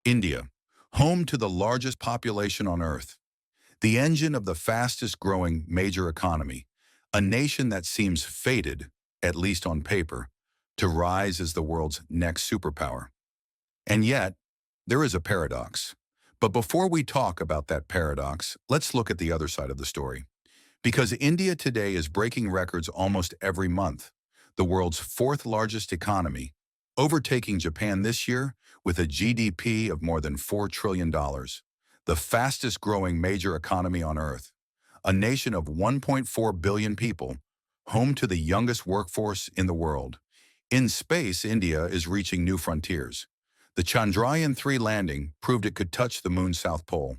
India, home to the largest population on Earth, the engine of the fastest-growing major economy, a nation that seems fated, at least on paper, to rise as the world's next superpower. And yet, there is a paradox. But before we talk about that paradox, let's look at the other side of the story. Because India today is breaking records almost every month, the world's fourth largest economy, overtaking Japan this year with a GDP of more than $4 trillion, the fastest growing major economy on Earth, a nation of 1.4 billion people, home to the youngest workforce in the world. In space, India is reaching new frontiers. The Chandrayaan-3 landing proved it could touch the moon's south pole.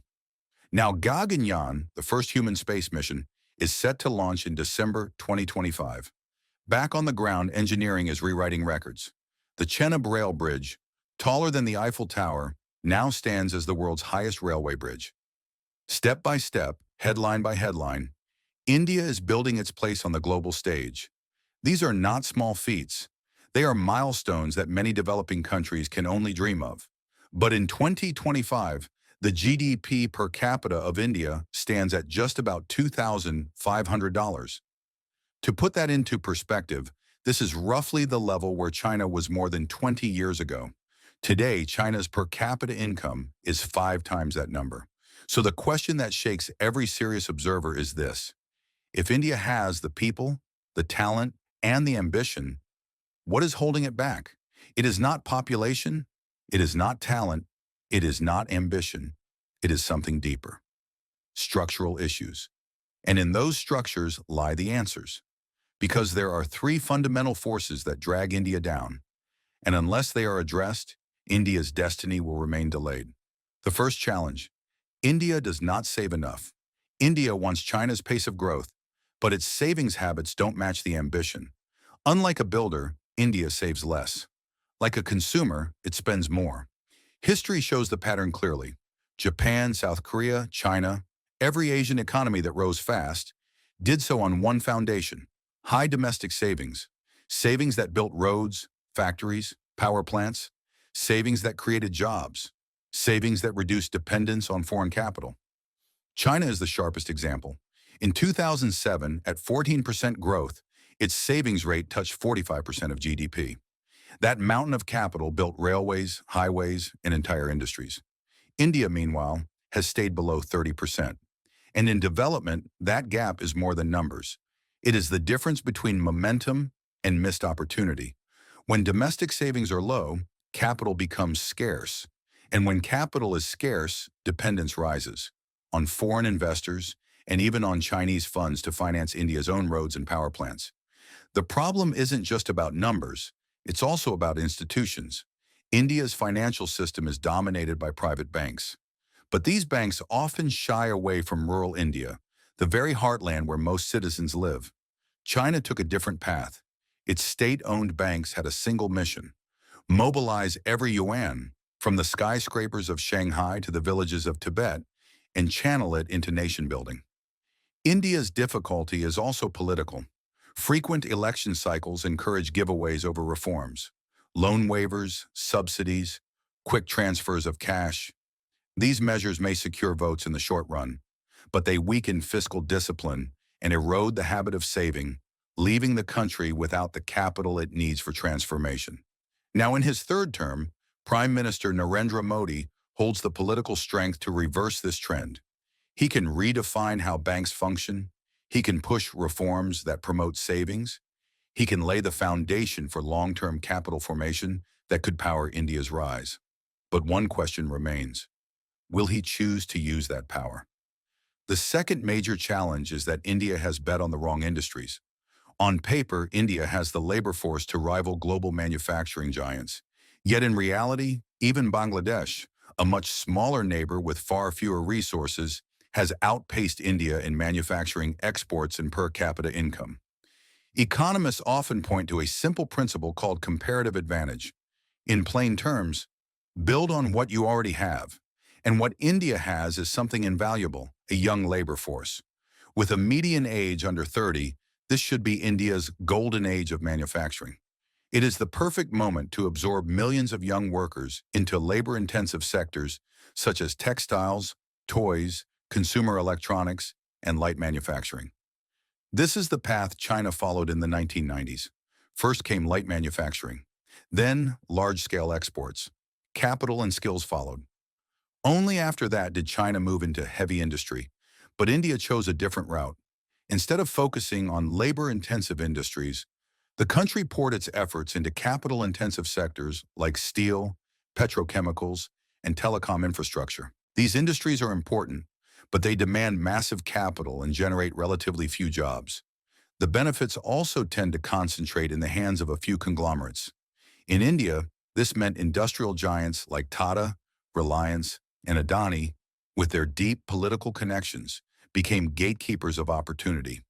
Now, Gaganyaan, the first human space mission, is set to launch in December 2025. Back on the ground, engineering is rewriting records. The Chenab Bridge, taller than the Eiffel Tower, now stands as the world's highest railway bridge. Step by step, headline by headline, India is building its place on the global stage. These are not small feats. They are milestones that many developing countries can only dream of. But in 2025, the GDP per capita of India stands at just about $2,500. To put that into perspective, this is roughly the level where China was more than 20 years ago. Today, China's per capita income is 5 times that number. So the question that shakes every serious observer is this: if India has the people, the talent, and the ambition, what is holding it back? It is not population, it is not talent, it is not ambition, it is something deeper. Structural issues. And in those structures lie the answers. Because there are 3 fundamental forces that drag India down. And unless they are addressed, India's destiny will remain delayed. The first challenge: India does not save enough. India wants China's pace of growth, but its savings habits don't match the ambition. Unlike a builder, India saves less. Like a consumer, it spends more. History shows the pattern clearly. Japan, South Korea, China, every Asian economy that rose fast did so on one foundation: high domestic savings. Savings that built roads, factories, power plants. Savings that created jobs. Savings that reduced dependence on foreign capital. China is the sharpest example. In 2007, at 14% growth, its savings rate touched 45% of GDP. That mountain of capital built railways, highways, and entire industries. India, meanwhile, has stayed below 30%. And in development, that gap is more than numbers. It is the difference between momentum and missed opportunity. When domestic savings are low, capital becomes scarce. And when capital is scarce, dependence rises on foreign investors and even on Chinese funds to finance India's own roads and power plants. The problem isn't just about numbers, it's also about institutions. India's financial system is dominated by private banks. But these banks often shy away from rural India, the very heartland where most citizens live. China took a different path. Its state-owned banks had a single mission: mobilize every yuan, from the skyscrapers of Shanghai to the villages of Tibet, and channel it into nation building. India's difficulty is also political. Frequent election cycles encourage giveaways over reforms. Loan waivers, subsidies, quick transfers of cash. These measures may secure votes in the short run, but they weaken fiscal discipline and erode the habit of saving, leaving the country without the capital it needs for transformation. Now, in his 3rd term, Prime Minister Narendra Modi holds the political strength to reverse this trend. He can redefine how banks function. He can push reforms that promote savings. He can lay the foundation for long-term capital formation that could power India's rise. But one question remains: will he choose to use that power? The second major challenge is that India has bet on the wrong industries. On paper, India has the labor force to rival global manufacturing giants. Yet in reality, even Bangladesh, a much smaller neighbor with far fewer resources, has outpaced India in manufacturing exports and per capita income. Economists often point to a simple principle called comparative advantage. In plain terms, build on what you already have. And what India has is something invaluable: a young labor force. With a median age under 30, this should be India's golden age of manufacturing. It is the perfect moment to absorb millions of young workers into labor-intensive sectors such as textiles, toys, consumer electronics, and light manufacturing. This is the path China followed in the 1990s. First came light manufacturing, then large-scale exports. Capital and skills followed. Only after that did China move into heavy industry, but India chose a different route. Instead of focusing on labor-intensive industries, the country poured its efforts into capital-intensive sectors like steel, petrochemicals, and telecom infrastructure. These industries are important, but they demand massive capital and generate relatively few jobs. The benefits also tend to concentrate in the hands of a few conglomerates. In India, this meant industrial giants like Tata, Reliance, and Adani, with their deep political connections, became gatekeepers of opportunity.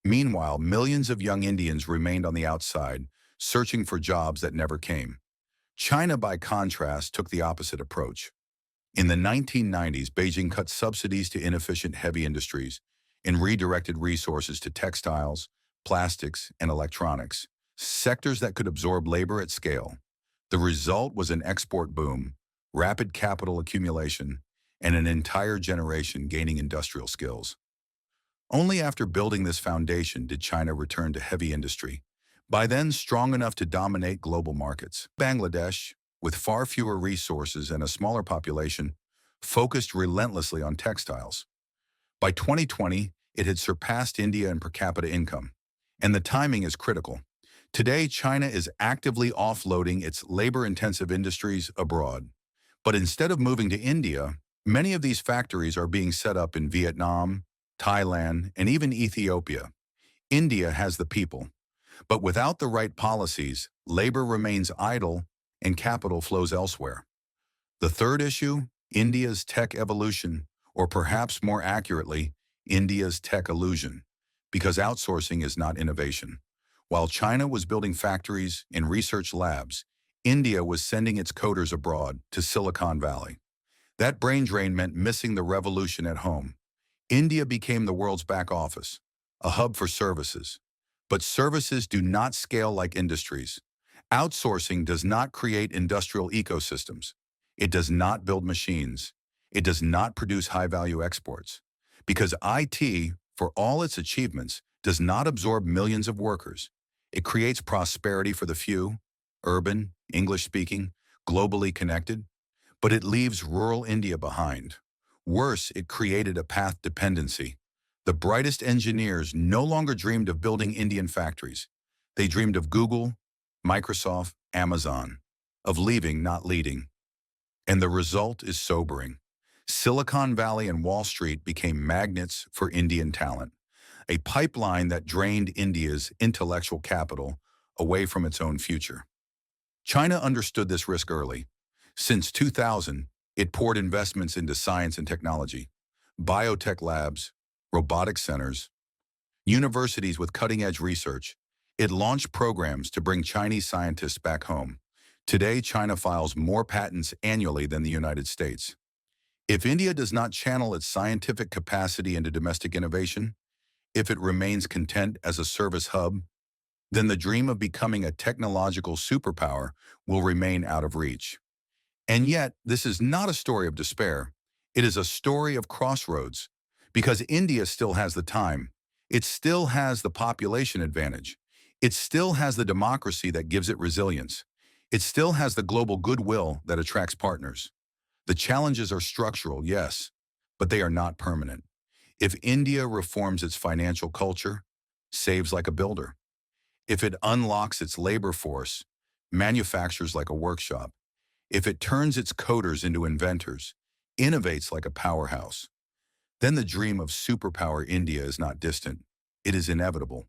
Meanwhile, millions of young Indians remained on the outside, searching for jobs that never came. China, by contrast, took the opposite approach. In the 1990s, Beijing cut subsidies to inefficient heavy industries and redirected resources to textiles, plastics, and electronics, sectors that could absorb labor at scale. The result was an export boom, rapid capital accumulation, and an entire generation gaining industrial skills. Only after building this foundation did China return to heavy industry, by then strong enough to dominate global markets. Bangladesh, with far fewer resources and a smaller population, focused relentlessly on textiles. By 2020, it had surpassed India in per capita income. And the timing is critical. Today, China is actively offloading its labor-intensive industries abroad. But instead of moving to India, many of these factories are being set up in Vietnam, Thailand, and even Ethiopia. India has the people. But without the right policies, labor remains idle and capital flows elsewhere. The third issue, India's tech evolution, or perhaps more accurately, India's tech illusion, because outsourcing is not innovation. While China was building factories and research labs, India was sending its coders abroad to Silicon Valley. That brain drain meant missing the revolution at home. India became the world's back office, a hub for services. But services do not scale like industries. Outsourcing does not create industrial ecosystems. It does not build machines. It does not produce high-value exports. Because IT, for all its achievements, does not absorb millions of workers. It creates prosperity for the few, urban, English-speaking, globally connected, but it leaves rural India behind. Worse, it created a path dependency. The brightest engineers no longer dreamed of building Indian factories. They dreamed of Google, Microsoft, Amazon, of leaving, not leading. And the result is sobering. Silicon Valley and Wall Street became magnets for Indian talent, a pipeline that drained India's intellectual capital away from its own future. China understood this risk early. Since 2000, it poured investments into science and technology, biotech labs, robotics centers, universities with cutting-edge research. It launched programs to bring Chinese scientists back home. Today, China files more patents annually than the United States. If India does not channel its scientific capacity into domestic innovation, if it remains content as a service hub, then the dream of becoming a technological superpower will remain out of reach. And yet, this is not a story of despair. It is a story of crossroads, because India still has the time. It still has the population advantage. It still has the democracy that gives it resilience. It still has the global goodwill that attracts partners. The challenges are structural, yes, but they are not permanent. If India reforms its financial culture, saves like a builder. If it unlocks its labor force, manufactures like a workshop. If it turns its coders into inventors, innovates like a powerhouse, then the dream of superpower India is not distant. It is inevitable.